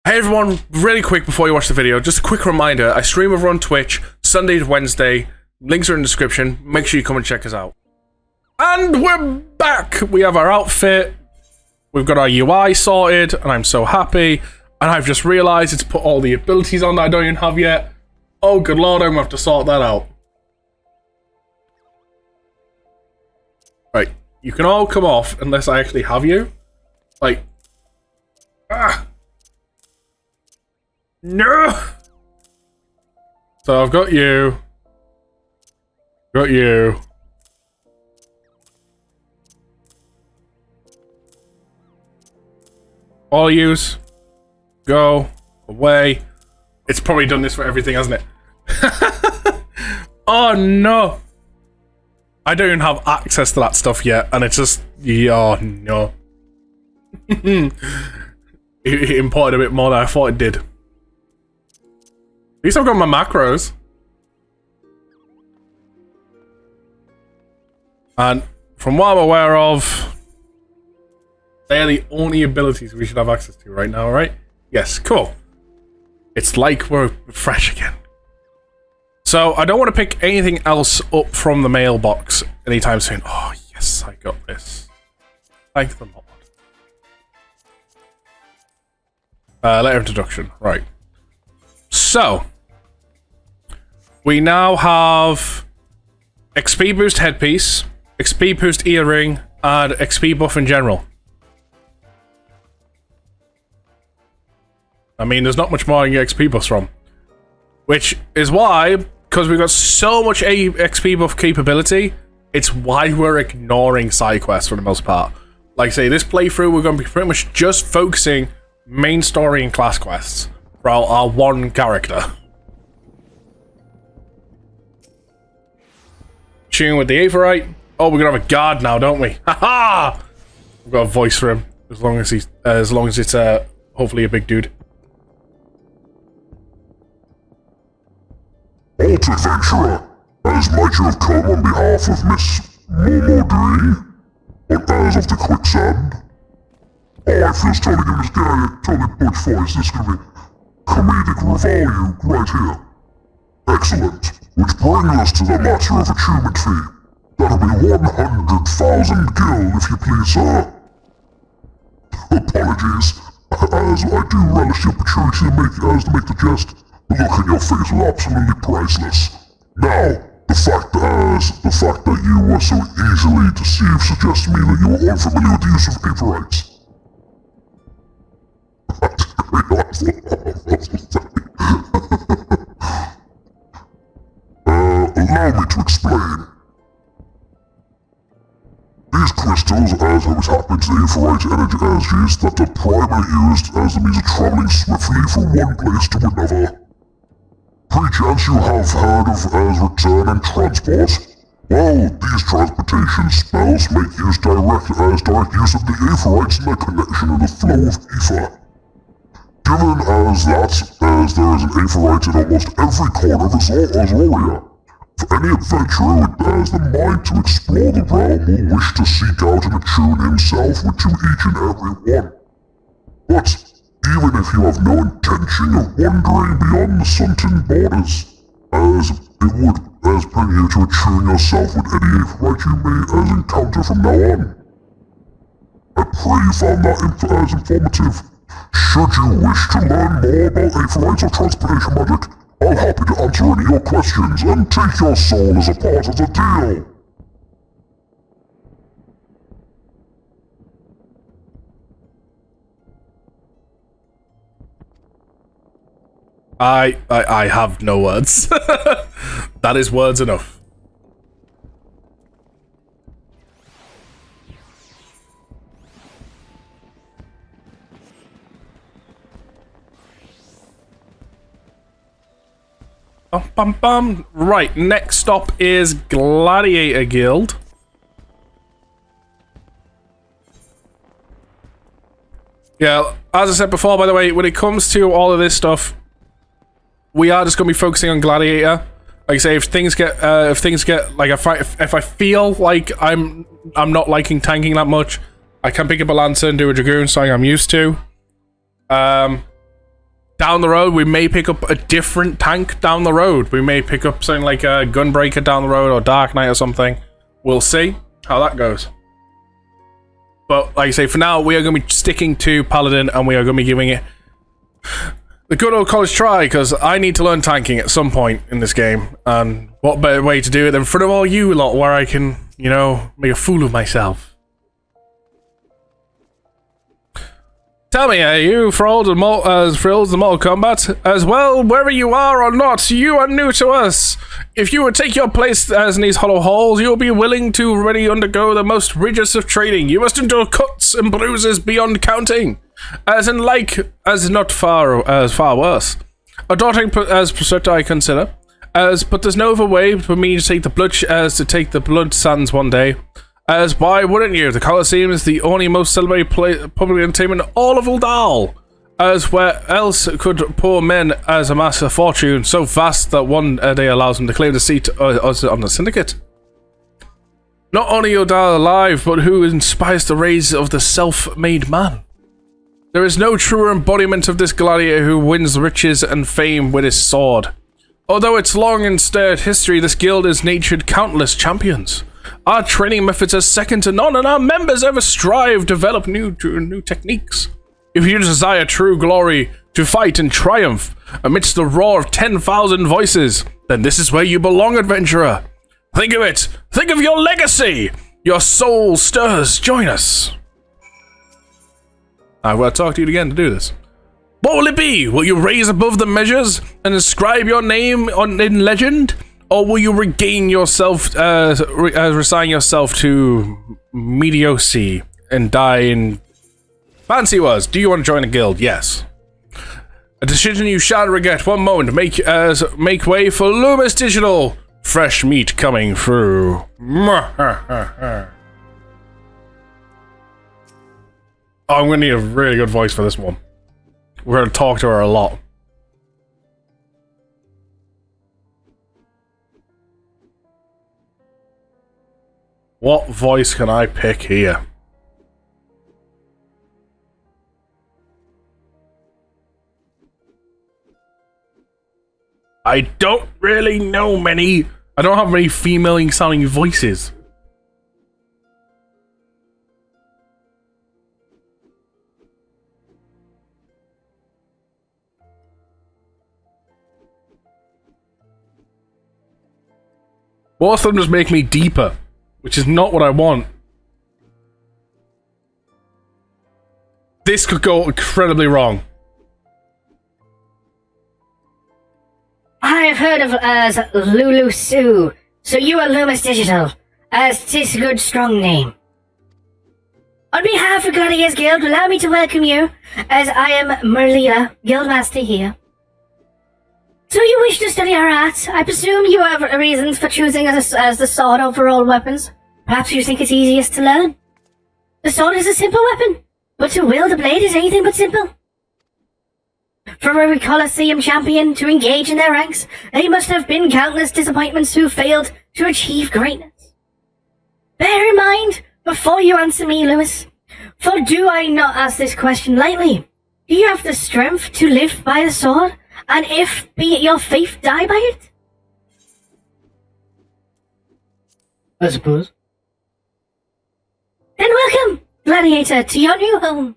Hey everyone, really quick before you watch the video, just a quick reminder, I stream over on Twitch, Sunday to Wednesday, links are in the description, make sure you come and check us out. And we're back! We have our outfit, we've got our UI sorted, and I'm so happy, and I've just realised it's put all the abilities on that I don't even have yet. Oh good lord, I'm gonna have to sort that out. Right, you can all come off unless I actually have you. Like, no! So I've got you. Got you. All yous. Go. Away. It's probably done this for everything, hasn't it? Oh no! I don't even have access to that stuff yet, and it's just... oh no. It imported a bit more than I thought it did. At least I've got my macros. And from what I'm aware of, they are the only abilities we should have access to right now, right? Yes, cool. It's like we're fresh again. So I don't want to pick anything else up from the mailbox anytime soon. Oh yes, I got this. Thank the Lord. Letter of introduction, right. So we now have XP boost headpiece, XP boost earring, and XP buff in general. I mean, there's not much more I can get XP buffs from. Which is why, because we've got so much XP buff capability, it's why we're ignoring side quests for the most part. Like I say, this playthrough, we're going to be pretty much just focusing main story and class quests for our one character. Tune with the Aetheryte. Oh, we're gonna have a guard now, don't we? Haha! We've got a voice for him, as long as it's hopefully a big dude. Alt Adventurer, as might you have come on behalf of Miss Momodri, or as of the Quicksand? Oh, I feels totally good, this guy, totally butch voice, this is gonna be comedic revalue right here. Excellent. Which brings us to the matter of achievement fee. That'll be 100,000 gil, if you please, sir. Apologies, as I do relish the opportunity to make the jest. The look in your face was absolutely priceless. Now, the fact that you were so easily deceived suggests to me that you were unfamiliar with the use of Aetherites. Allow me to explain. These crystals, as it was happening to the Aetherite energy energies, that are primarily used as a means of traveling swiftly from one place to another. Perchance you have heard of as return and transport? Well, these transportation spells make use direct use of the Aetherites and their connection to the flow of ether. Given as there is an Aetherite in almost every corner of Azoria, for any adventurer who has the mind to explore the realm will wish to seek out and attune himself to each and every one. But even if you have no intention of wandering beyond the Sunken borders, as it would bring you to attune yourself with any Aetherite you may encounter from now on. I pray you found that as informative. Should you wish to learn more about Aetherites or transportation magic, I'm happy to answer any of your questions and take your soul as a part of the deal. I have no words. That is words enough. Bum, bum, bum. Right, next stop is Gladiator Guild. Yeah, as I said before, by the way, when it comes to all of this stuff, we are just going to be focusing on Gladiator. Like I say, if things get like if I feel like I'm not liking tanking that much, I can pick up a Lancer and do a Dragoon, something I'm used to. down the road, we may pick up a different tank down the road. We may pick up something like a Gunbreaker down the road or Dark Knight or something. We'll see how that goes. But like I say, for now, we are going to be sticking to Paladin, and we are going to be giving it the good old college try, because I need to learn tanking at some point in this game. And what better way to do it than in front of all you lot, where I can, you know, make a fool of myself. Tell me, are you thrilled with Mortal Kombat? As well, wherever you are or not, you are new to us. If you would take your place as in these hollow halls, you will be willing to ready undergo the most rigorous of training. You must endure cuts and bruises beyond counting, as not far worse. A daunting as prospect I consider, but there's no other way for me to take the blood sands one day. As why wouldn't you? The Colosseum is the only most celebrated public entertainment in all of Uldal. As where else could poor men as amass a fortune so vast that one day allows them to claim the seat on the syndicate? Not only Uldal alive, but who inspires the rays of the self-made man? There is no truer embodiment of this gladiator who wins riches and fame with his sword. Although its long and stirred history, this guild has nurtured countless champions. Our training methods are second to none, and our members ever strive to develop new techniques. If you desire true glory, to fight and triumph amidst the roar of 10,000 voices, then this is where you belong, adventurer. Think of it. Think of your legacy. Your soul stirs. Join us. I will talk to you again to do this. What will it be? Will you raise above the measures and inscribe your name in legend? Or will you resign yourself to mediocrity and die in... Fancy was, do you want to join a guild? Yes. A decision you shan't regret. One moment. Make way for LumusDigital. Fresh meat coming through. Oh, I'm going to need a really good voice for this one. We're going to talk to her a lot. What voice can I pick here? I don't really know many. I don't have many female sounding voices. Most of them just make me deeper, which is not what I want. This could go incredibly wrong. I have heard of as Lulu Sue, so you are LumusDigital, as 'tis a good strong name. On behalf of Gladiators Guild, allow me to welcome you, as I am Merlila, Guildmaster here. So you wish to study our art? I presume you have reasons for choosing as the sword over all weapons. Perhaps you think it's easiest to learn? The sword is a simple weapon, but to wield a blade is anything but simple. For every Colosseum champion to engage in their ranks, they must have been countless disappointments who failed to achieve greatness. Bear in mind, before you answer me, Lumus, for do I not ask this question lightly? Do you have the strength to live by the sword, and if, be it your faith, die by it? I suppose. Then welcome, Gladiator, to your new home.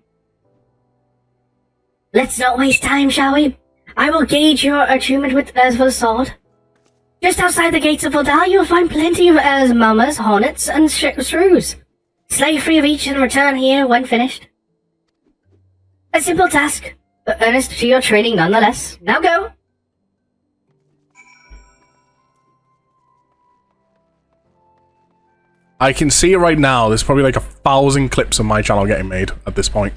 Let's not waste time, shall we? I will gauge your attunement for the sword. Just outside the gates of Uldal, you'll find plenty of mamas, hornets, and shrews. Slay 3 of each and return here when finished. A simple task, but earnest to your training nonetheless. Now go! I can see right now, there's probably like 1,000 clips on my channel getting made at this point.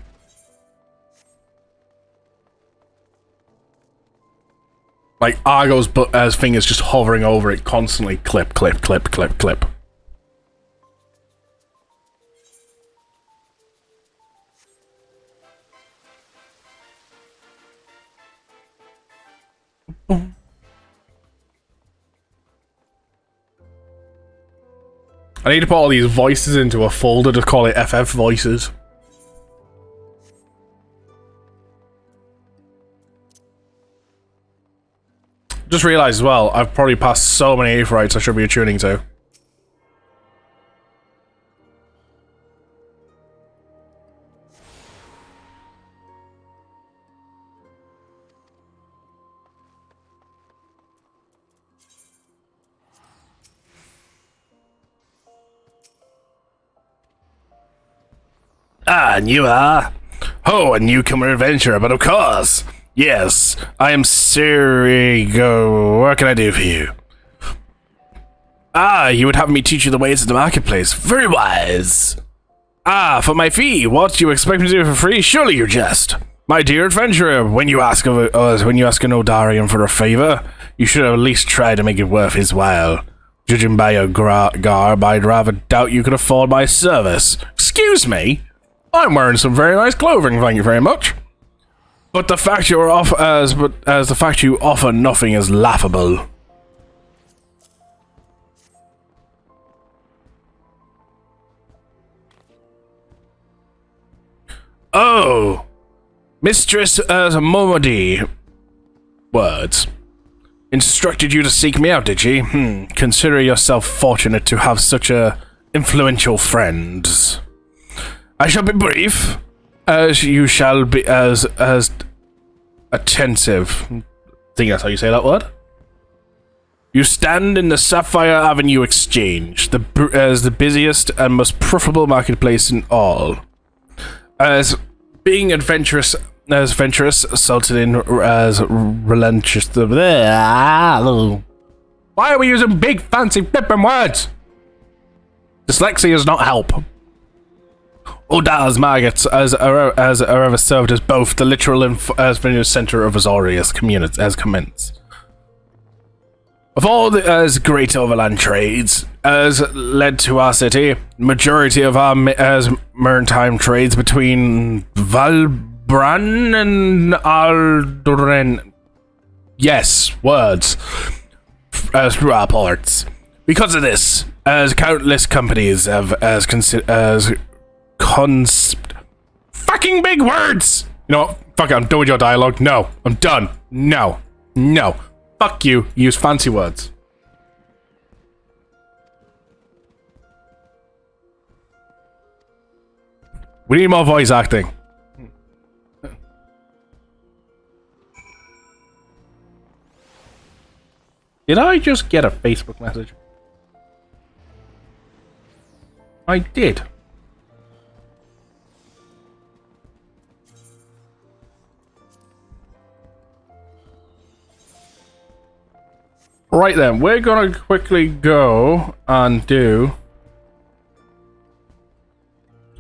Like Argo's fingers just hovering over it constantly. Clip, clip, clip, clip, clip. Boom. I need to put all these voices into a folder to call it FF voices. Just realized as well, I've probably passed so many aetherytes I should be attuning to. Ah, and you are? Oh, a newcomer adventurer, but of course. Yes, I am Sirigo. What can I do for you? Ah, you would have me teach you the ways of the marketplace. Very wise. Ah, for my fee, what do you expect me to do for free? Surely you jest. My dear adventurer, when you ask an Odarian for a favor, you should at least try to make it worth his while. Judging by your garb, I'd rather doubt you could afford my service. Excuse me? I'm wearing some very nice clothing, thank you very much. But the fact you offer nothing is laughable. Oh, Mistress Momodi. Words. Instructed you to seek me out, did she? Consider yourself fortunate to have such influential friends. I shall be brief, as you shall be as attentive. I think that's how you say that word. You stand in the Sapphire Avenue Exchange, as the busiest and most profitable marketplace in all. As being adventurous, assaulted in as relentless. Why are we using big fancy flipping words? Dyslexia does not help. Odal's maggots are ever served as both the literal and as center of Azoria's community as commenced. Of all the as great overland trades as led to our city, majority of our as maritime trades between Valbran and Aldoren. Yes, words through our ports. Because of this, as countless companies have fucking big words. You know what? Fuck it, I'm done with your dialogue. No, I'm done. No. Fuck you. Use fancy words. We need more voice acting. Did I just get a Facebook message? I did. Right then, we're gonna quickly go and do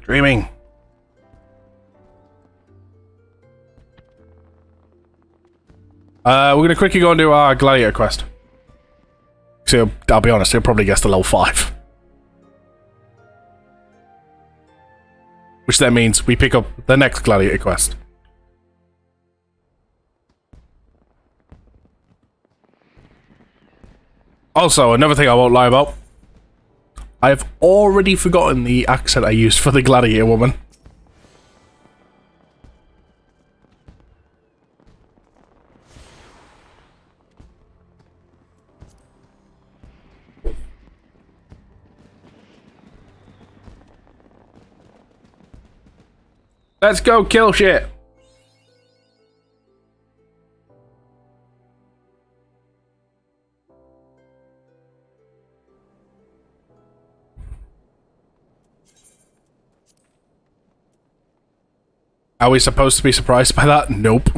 streaming. We're gonna quickly go and do our gladiator quest. So I'll be honest, it'll probably get to level 5. Which then means we pick up the next gladiator quest. Also, another thing I won't lie about. I have already forgotten the accent I used for the gladiator woman. Let's go kill shit. Are we supposed to be surprised by that? Nope.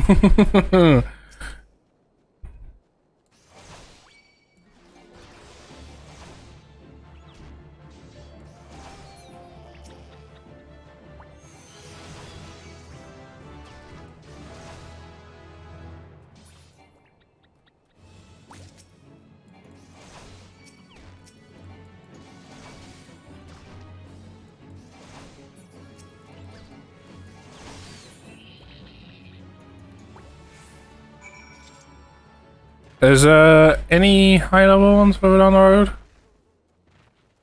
Is there any high level ones further down the road?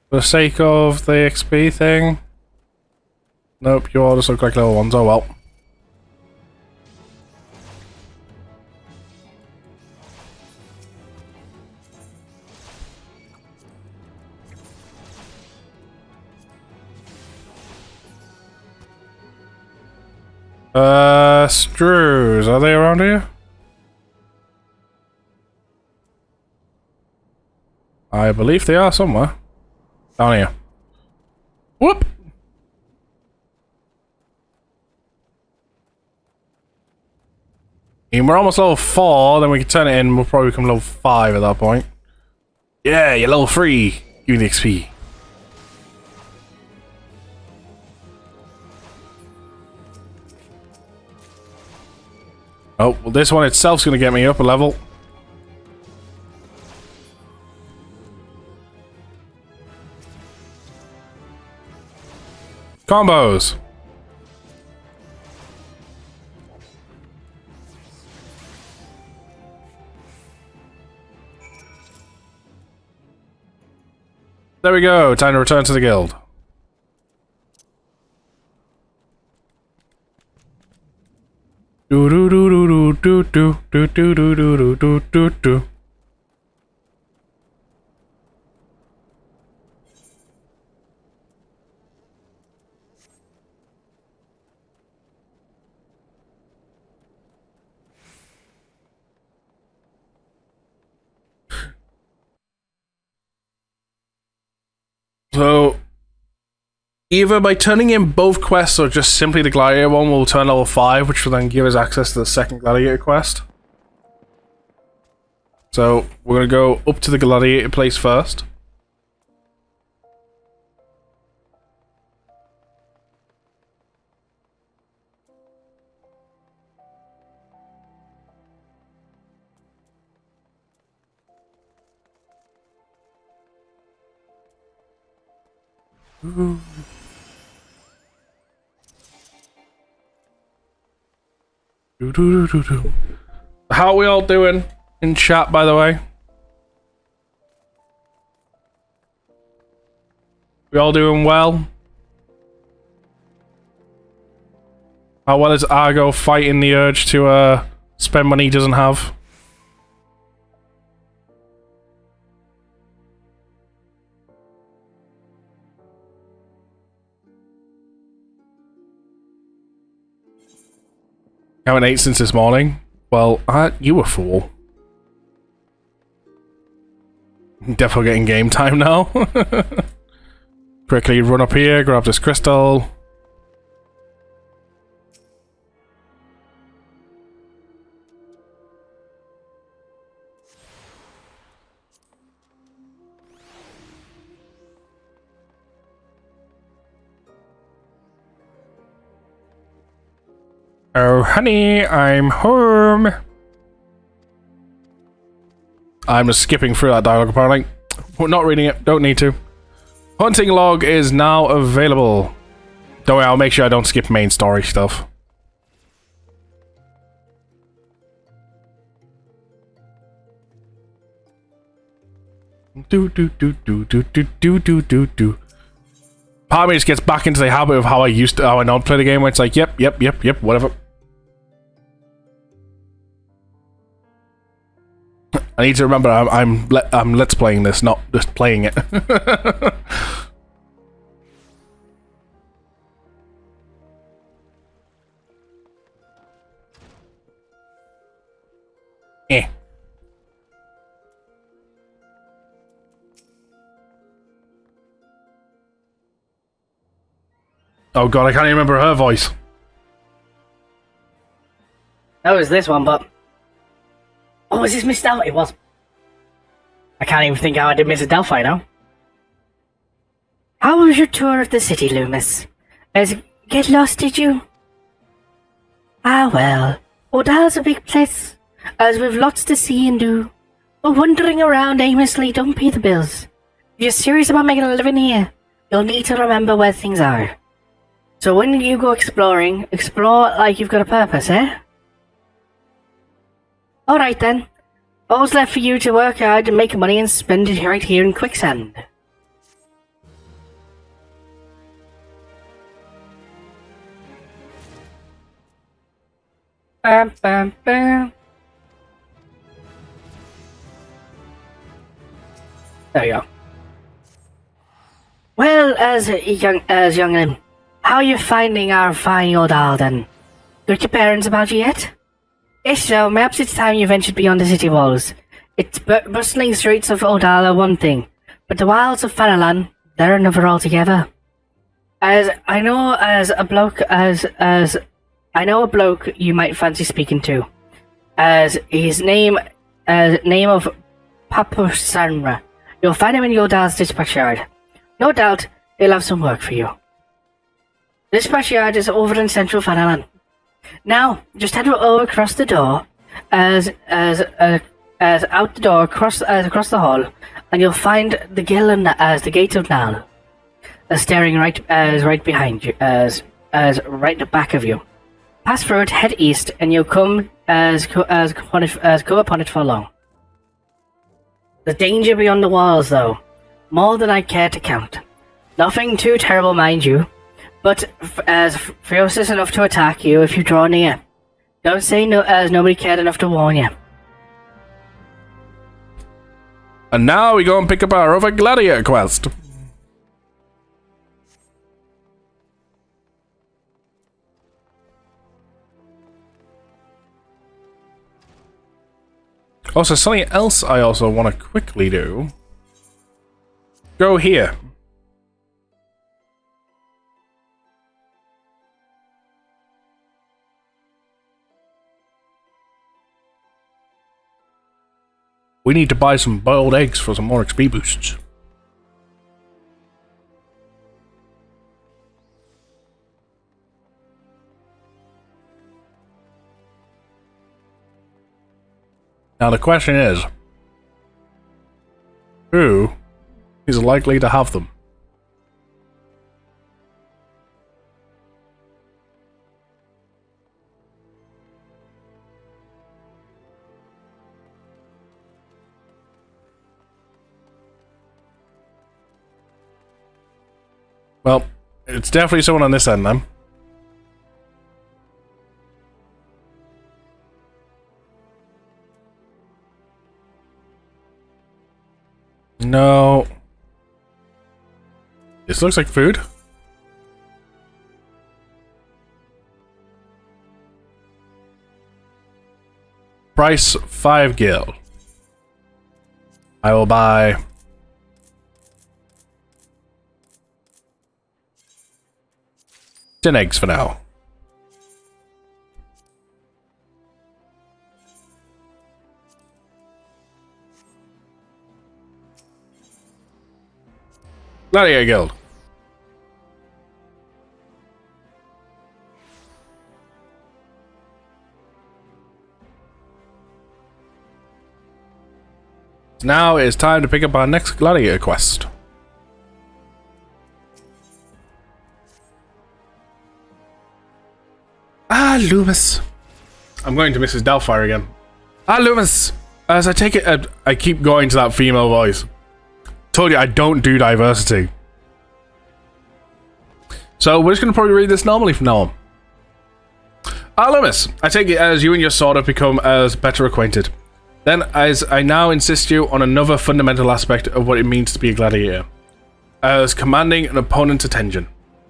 For the sake of the XP thing? Nope, you all just look like level ones, oh well. Strews, are they around here? I believe they are somewhere. Down here. Whoop! And we're almost level 4, then we can turn it in, we'll probably become level 5 at that point. Yeah, you're level 3. Give me the XP. Oh, well this one itself's gonna get me up a level. Combos. There we go, time to return to the guild. Do do do do do do do do do do do do do. So, either by turning in both quests or just simply the Gladiator one will turn level 5, which will then give us access to the second Gladiator quest. So, we're going to go up to the Gladiator place first. Ooh. How are we all doing in chat, by the way? We all doing well? How well is Argo fighting the urge to spend money he doesn't have? Haven't ate since this morning. Well, you a fool. Definitely getting game time now. Quickly run up here, grab this crystal. Oh, honey, I'm home. I'm just skipping through that dialogue, apparently. We're not reading it, don't need to. Hunting log is now available. Don't worry, I'll make sure I don't skip main story stuff. Do do do do do do do do do do. Part of me just gets back into the habit of how I not play the game, where it's like, yep, whatever. I need to remember I'm let's playing this, not just playing it. Eh. Oh god, I can't even remember her voice. That was this one, but... Oh, was this Miss Delphi? It was. I can't even think how I did miss a Delphi now. How was your tour of the city, Lumus? Get lost, did you? Ah, well. Odal's a big place, as we've lots to see and do. But wandering around aimlessly don't pay the bills. If you're serious about making a living here, you'll need to remember where things are. So when you go exploring, explore like you've got a purpose, eh? Alright then. All's left for you to work hard and make money and spend it right here in Quicksand. Bam, bam, bam. There we go. Well, as youngin', how are you finding our fine Odal then? Told your parents about you yet? If so, perhaps it's time you ventured beyond the city walls. Its bustling streets of Odal are one thing, but the wilds of Fanalan, they're another altogether. I know a bloke you might fancy speaking to. As his name of Papasanra. You'll find him in Odal's dispatch yard. No doubt he'll have some work for you. The dispatch yard is over in central Fanalan. Now, just head over across the door, as out the door across the hall, and you'll find the the gate of Nal, staring right behind you, as right back of you. Pass through it, head east, and you'll come go upon it for long. The danger beyond the walls, though, more than I care to count. Nothing too terrible, mind you, but as ferocious enough to attack you if you draw near. Don't say no, as nobody cared enough to warn you. And now we go and pick up our other gladiator quest. Also, something else I also want to quickly do. Go here. We need to buy some boiled eggs for some more XP boosts. Now the question is, who is likely to have them? Well, it's definitely someone on this end, then. No. This looks like food. Price 5 gil. I will buy 10 eggs for now. Gladiator Guild. Now it's time to pick up our next gladiator quest. Ah, Lumus. I'm going to Mrs. Doubtfire again. Ah, Lumus. As I take it, I keep going to that female voice. Told you I don't do diversity. So we're just going to probably read this normally from now on. Ah, Lumus. I take it as you and your sword have become as better acquainted. Then, as I now insist you on another fundamental aspect of what it means to be a gladiator. As commanding an opponent's attention.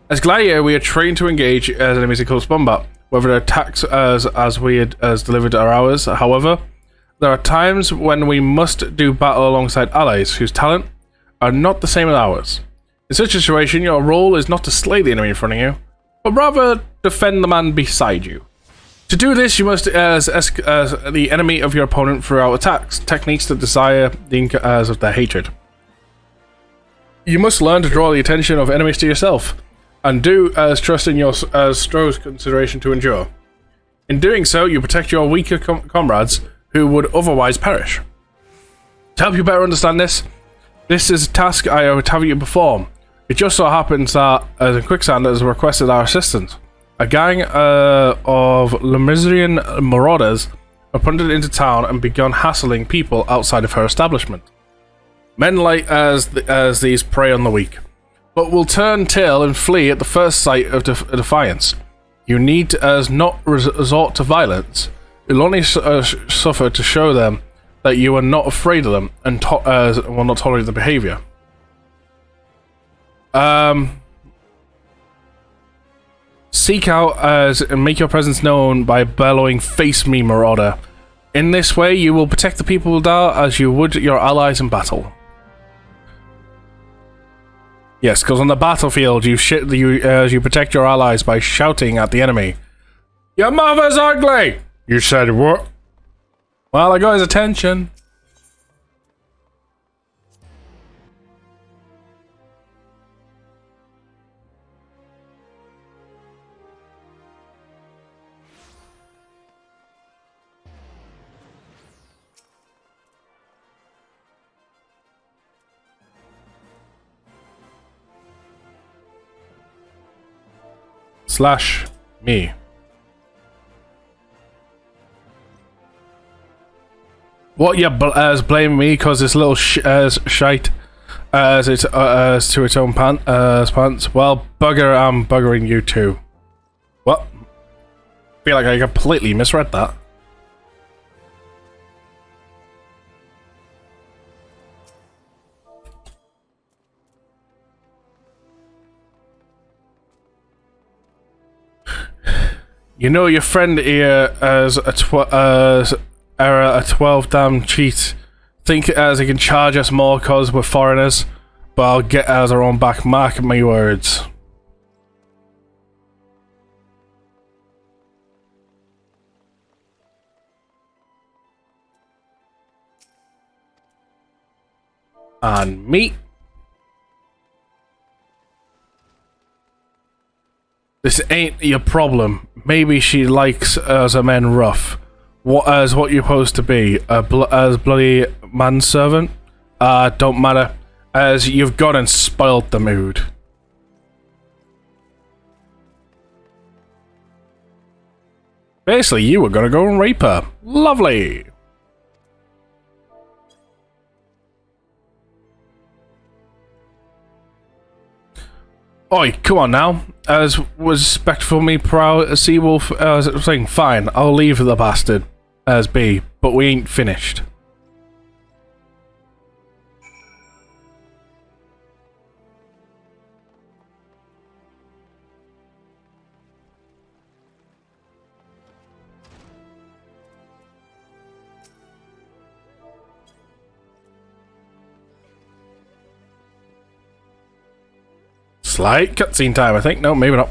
As gladiator, we are trained to engage as enemies in close combat, whether their attacks as we had delivered are ours. However, there are times when we must do battle alongside allies whose talent are not the same as ours. In such a situation, your role is not to slay the enemy in front of you, but rather defend the man beside you. To do this, you must as the enemy of your opponent throughout attacks, techniques that desire the of their hatred. You must learn to draw the attention of enemies to yourself, and do as trust in your Stroh's consideration to endure. In doing so, you protect your weaker comrades who would otherwise perish. To help you better understand this is a task I would have you perform. It just so happens that, as Quicksand has requested our assistance, a gang of Lemurian marauders have plundered into town and begun hassling people outside of her establishment. Men like as these prey on the weak, but will turn tail and flee at the first sight of defiance. You need to not resort to violence. You'll only suffer to show them that you are not afraid of them and will not tolerate the behavior. Seek out and make your presence known by bellowing, "Face me, Marauder." In this way, you will protect the people as you would your allies in battle. Yes, because on the battlefield, you protect your allies by shouting at the enemy. "Your mother's ugly!" You said what? Well, I got his attention. Slash me. What you blame me because this little shite to its own pants? Well, bugger, I'm buggering you too. What? Feel like I completely misread that. You know your friend here as a 12 damn cheat. Think as he can charge us more cause we're foreigners, but I'll get as our own back. Mark my words. And me. This ain't your problem. Maybe she likes as a men rough. What you're supposed to be? As bloody manservant? Don't matter. As you've gone and spoiled the mood. Basically, you were gonna go and rape her. Lovely. Oi, come on now. As respectfully proud Seawolf saying, fine, I'll leave the bastard as be, but we ain't finished. Slight cutscene time, I think. No, maybe not.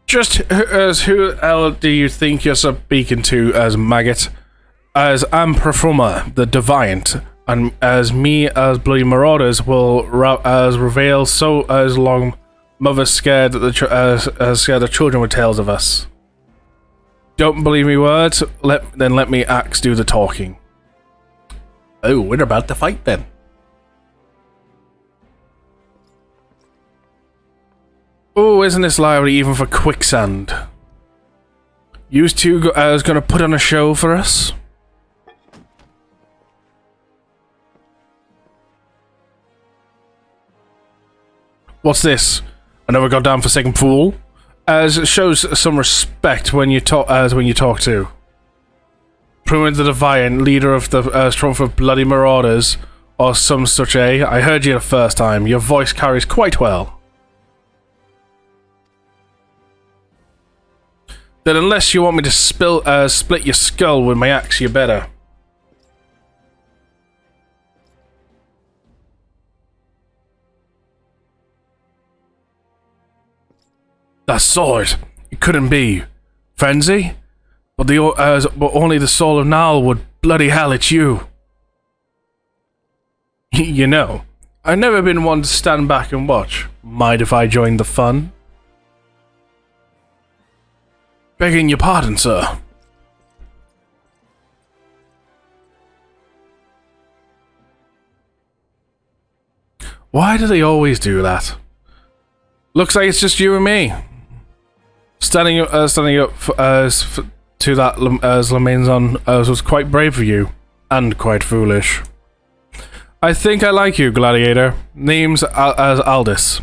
Just as who else do you think you're speaking to as maggot? As I'm Perfumer, the Deviant, and as me as bloody Marauders will as reveal so as long mothers scared that as scared the children with tales of us. Don't believe me words? Then let me Axe do the talking. Oh, we're about to fight then. Oh, isn't this lively even for quicksand? You two is gonna put on a show for us? What's this? Another goddamn forsaken fool? As it shows some respect when you talk to. Pruin the Deviant, leader of the Trump of Bloody Marauders, or some such I heard you the first time. Your voice carries quite well. Then unless you want me to split your skull with my axe, you better. That sword! It couldn't be. Frenzy? But only the soul of Nile would. Bloody hell, it's you. You know, I've never been one to stand back and watch. Mind if I join the fun? Begging your pardon, sir. Why do they always do that? Looks like it's just you and me. Standing up to that as Lamenzon was quite brave of you, and quite foolish. I think I like you, Gladiator. Name's as Aldous,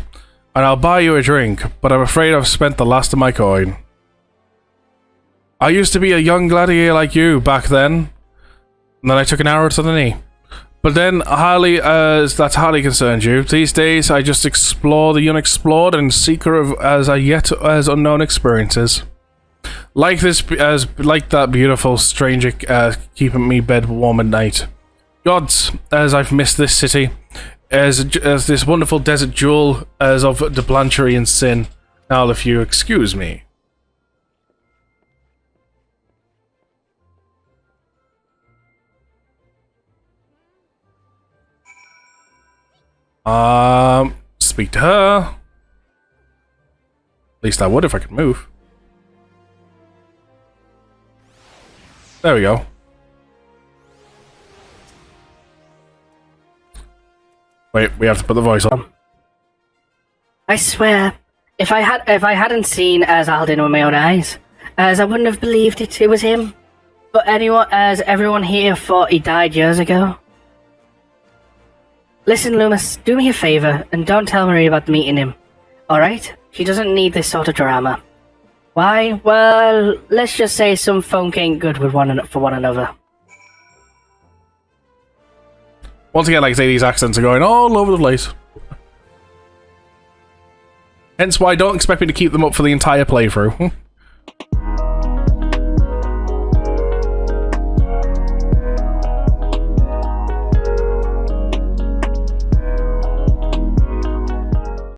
and I'll buy you a drink, but I'm afraid I've spent the last of my coin. I used to be a young gladiator like you back then, and then I took an arrow to the knee. But then, hardly as that hardly concerns you. These days, I just explore the unexplored and seeker of as yet as unknown experiences. Like that beautiful stranger keeping me bed warm at night. Gods, as I've missed this city, as this wonderful desert jewel, as of debauchery and sin. Now, if you excuse me. Speak to her. At least I would if I could move. There we go. Wait, we have to put the voice on. I swear, if I hadn't seen as Alden with my own eyes, as I wouldn't have believed it was him. But everyone here thought he died years ago. Listen, Lumus, do me a favor and don't tell Marie about meeting him. Alright? She doesn't need this sort of drama. Why? Well, let's just say some folk ain't good with for one another. Once again, like I say, these accents are going all over the place. Hence why don't expect me to keep them up for the entire playthrough.